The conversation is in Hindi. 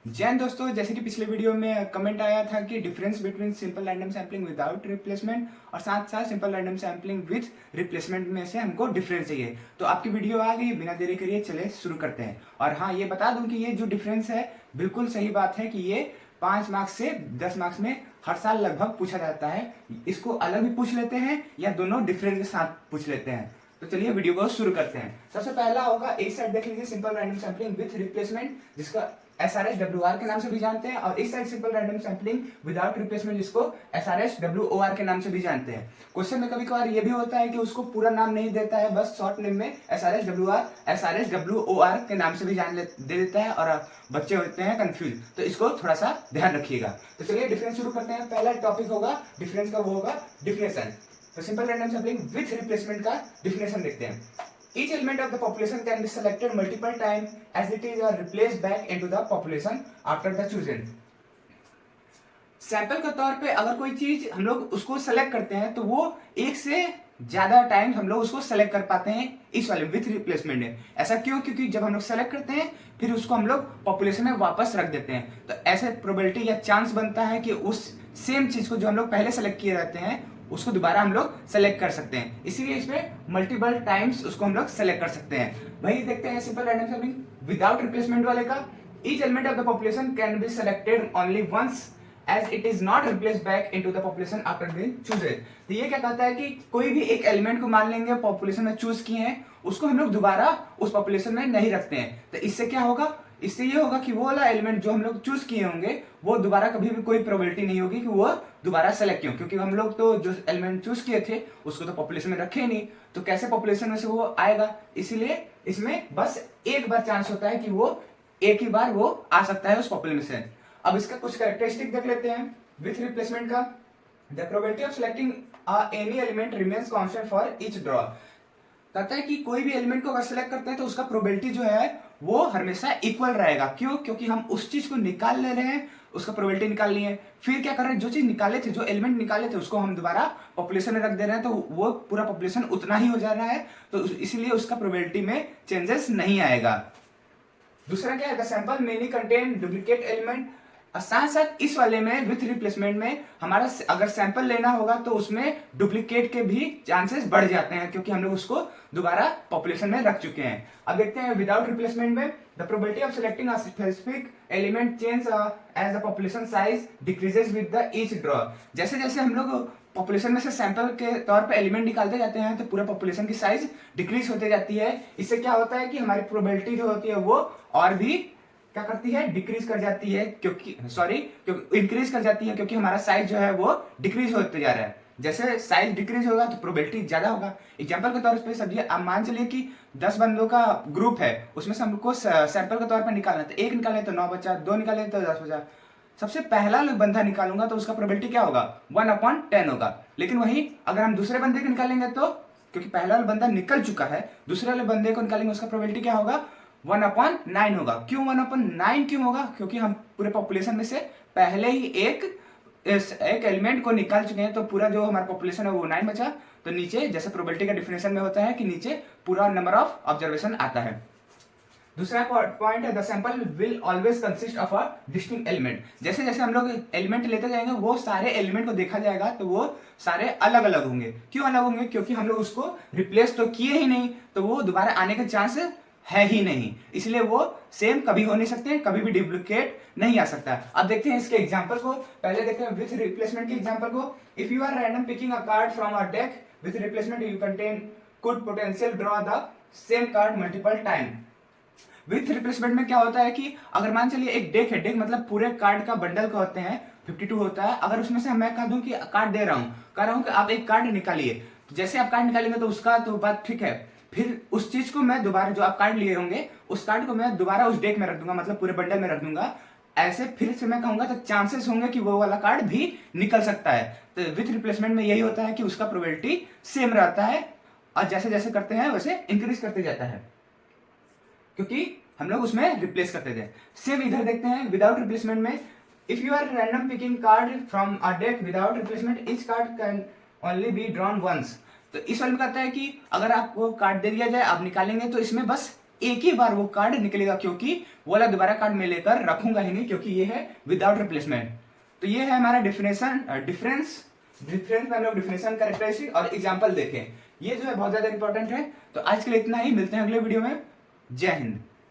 जैन दोस्तों, जैसे कि पिछले वीडियो में कमेंट आया था कि difference between simple random sampling without replacement और साथ साथ simple random sampling with replacement में से हमको डिफरेंस चाहिए। तो आपकी वीडियो आ गई, बिना देरी करिए चले शुरू करते हैं। और हाँ, ये बता दूं कि ये जो डिफरेंस है बिल्कुल सही बात है कि ये 5 मार्क्स से 10 मार्क्स में हर साल लगभग पूछा जाता है। इसको अलग भी पूछ लेते हैं या दोनों डिफरेंस के साथ पूछ लेते हैं। तो चलिए वीडियो को शुरू करते हैं। सबसे पहला होगा एक साइड देख लीजिए simple random sampling with replacement, जिसका SRSWR के नाम से भी जानते हैं, और इस side simple random sampling without replacement, जिसको SRSWOR के नाम से भी जानते हैं। क्वेश्चन में कभी कभार ये भी होता है कि उसको पूरा नाम नहीं देता है, बस शॉर्ट नेम में SRSWR SRSWOR के नाम से भी दे देता है और बच्चे होते हैं कंफ्यूज। तो इसको थोड़ा सा ध्यान रखिएगा। तो चलिए डिफरेंस शुरू करते हैं। पहला टॉपिक होगा डिफरेंस का, वो होगा डिफिनेशन। तो simple random sampling with replacement का डिफिनेशन देखते हैं। Each element of the population can be selected multiple times as it is or replaced back into the population after the chosen. Sample के तौर पे अगर कोई चीज हम लोग उसको सेलेक्ट करते हैं तो वो एक से ज्यादा टाइम हम लोग उसको सेलेक्ट कर पाते हैं इस वाले विथ रिप्लेसमेंट में। ऐसा क्यों? क्योंकि जब हम लोग सेलेक्ट करते हैं फिर उसको हम लोग पॉपुलेशन में वापस रख देते हैं, तो ऐसे प्रोबेबिलिटी या चांस बनता है कि उस सेम चीज को जो हम लोग पहले सेलेक्ट किए रहते हैं उसको दोबारा हम लोग सेलेक्ट कर सकते हैं। इसीलिए इसमें मल्टीपल टाइम्स उसको हम लोग सेलेक्ट कर सकते हैं। वही देखते हैं simple random sampling without replacement वाले का। Each element of the population can be selected only once as it is not replaced back into the population after being chosen। तो ये क्या कहता है कि कोई भी एक एलिमेंट को मान लेंगे पॉपुलेशन में चूज किए हैं, उसको हम लोग दोबारा उस पॉपुलेशन में नहीं रखते हैं। तो इससे क्या होगा? इससे ये होगा कि वो वाला एलिमेंट जो हम लोग चूज किए होंगे वो दोबारा कभी भी कोई प्रोबेबिलिटी नहीं होगी कि वो दोबारा सेलेक्ट क्यों, क्योंकि हम लोग तो जो एलिमेंट चूज किए थे उसको तो पॉपुलेशन में रखे ही नहीं, तो कैसे पॉपुलेशन में से वो आएगा। इसीलिए इसमें बस एक बार चांस होता है कि वो एक ही बार वो आ सकता है उस पॉपुलेशन में। अब इसका कुछ कैरेक्टरिस्टिक देख लेते हैं विथ रिप्लेसमेंट का। The probability of selecting any element remains constant for each draw. कहता है कि कोई भी एलिमेंट को अगर सेलेक्ट करते हैं तो उसका प्रोबेबिलिटी जो है वो हमेशा इक्वल रहेगा। क्यों? क्योंकि हम उस चीज को निकाल ले रहे हैं, उसका प्रोबेबिलिटी निकाल लिए, फिर क्या कर रहे हैं, जो चीज निकाले थे, जो एलिमेंट निकाले थे उसको हम दोबारा पॉपुलेशन में रख दे रहे हैं, तो वो पूरा पॉपुलेशन उतना ही हो जा रहा है, तो इसीलिए उसका प्रोबेबिलिटी में चेंजेस नहीं आएगा। दूसरा क्या है, the sample many contain duplicate element. साथ साथ इस वाले में विथ रिप्लेसमेंट में हमारा अगर सैंपल लेना होगा तो उसमें डुप्लीकेट के भी चांसेस बढ़ जाते हैं, क्योंकि हम लोग उसको दोबारा पॉपुलेशन में रख चुके हैं। अब देखते हैं विदाउट रिप्लेसमेंट में the probability of selecting a specific element change as the population size decreases with the each draw. जैसे जैसे हम लोग पॉपुलेशन में से सैंपल के तौर पे एलिमेंट निकालते जाते हैं तो पूरा पॉपुलेशन की साइज डिक्रीज होते जाती है। इससे क्या होता है कि हमारी प्रोबेबिलिटी जो होती है वो और भी क्या करती है, डिक्रीज कर जाती है, क्योंकि इंक्रीज कर जाती है, क्योंकि हमारा साइज जो है वो डिक्रीज होते जा रहा है। जैसे साइज डिक्रीज होगा तो प्रोबेबिलिटी ज्यादा होगा। एग्जांपल के तौर पे समझिए, आप मान चलिए कि 10 बंदों का ग्रुप है, उसमें से हमको सैंपल के तौर पर निकालना है, तो 1 निकाले तो 9 बचा, 2 निकाले तो 10 बचा। सबसे पहला बंदा निकालूंगा तो उसका प्रोबेबिलिटी क्या होगा, 1/10 होगा। लेकिन वही अगर हम दूसरे बंदे को निकालेंगे तो, क्योंकि पहला वाला बंदा निकल चुका है, दूसरे वाले बंदे को निकालेंगे, उसका प्रोबेबिलिटी क्या होगा, 1/9 होगा। क्यों 1/9 क्यों होगा? क्योंकि हम पूरे पॉपुलेशन में से पहले ही एक एलिमेंट को निकाल चुके हैं, तो पूरा जो हमारा पॉपुलेशन है वो 9 बचा। तो नीचे जैसे प्रोबेबिलिटी का डिफिनेशन में होता है कि नीचे पूरा नंबर ऑफ ऑब्जर्वेशन आता है। दूसरा पॉइंट है the sample will always consist of a distinct element. जैसे जैसे हम लोग एलिमेंट लेते जाएंगे वो सारे एलिमेंट को देखा जाएगा तो वो सारे अलग अलग होंगे। क्यों अलग होंगे? क्योंकि हम लोग उसको रिप्लेस तो किए ही नहीं, तो वो दोबारा आने का चांस है ही नहीं, इसलिए वो सेम कभी हो नहीं सकते, कभी भी डुप्लीकेट नहीं आ सकता। अब देखते हैं इसके एग्जांपल को। पहले देखते हैं विथ रिप्लेसमेंट के एग्जांपल को। If you are random picking a card from a deck with replacement you contain could potential draw the same card multiple time. With replacement में क्या होता है कि अगर मान चलिए एक डेक है, डेक मतलब पूरे कार्ड का बंडल का होते हैं, 52 होता है। अगर उसमें से मैं कह दूं कि कार्ड दे रहा हूं, कह रहा हूं कि आप एक कार्ड निकालिए, जैसे आप कार्ड निकालेंगे तो उसका तो बात ठीक है, फिर उस चीज को मैं दोबारा, जो आप कार्ड लिए होंगे उस कार्ड को मैं दोबारा उस डेक में रख दूंगा, मतलब पूरे बंडल में रख दूंगा। ऐसे फिर से मैं कहूंगा तो चांसेस होंगे कि वो वाला कार्ड भी निकल सकता है। तो विथ रिप्लेसमेंट में यही होता है कि उसका प्रोबेबिलिटी सेम रहता है और जैसे जैसे करते हैं वैसे इंक्रीज करते जाता है, क्योंकि हम लोग उसमें रिप्लेस करते थे। सेम इधर देखते हैं विदाउट रिप्लेसमेंट में। If you are random picking card from a deck without replacement each card can only be drawn once. तो इस वाले में कहता है कि अगर आपको कार्ड दे दिया जाए, आप निकालेंगे तो इसमें बस एक ही बार वो कार्ड निकलेगा, क्योंकि वो वाला दोबारा कार्ड मैं लेकर रखूंगा ही नहीं, क्योंकि ये है विदाउट रिप्लेसमेंट। तो ये है हमारा डिफरेंस में हम लोग डिफिनेशन, कैरेक्टरिस्टिक और एग्जाम्पल देखें। ये जो है बहुत ज्यादा इंपॉर्टेंट है। तो आज के लिए इतना ही, मिलते हैं अगले वीडियो में। जय हिंद।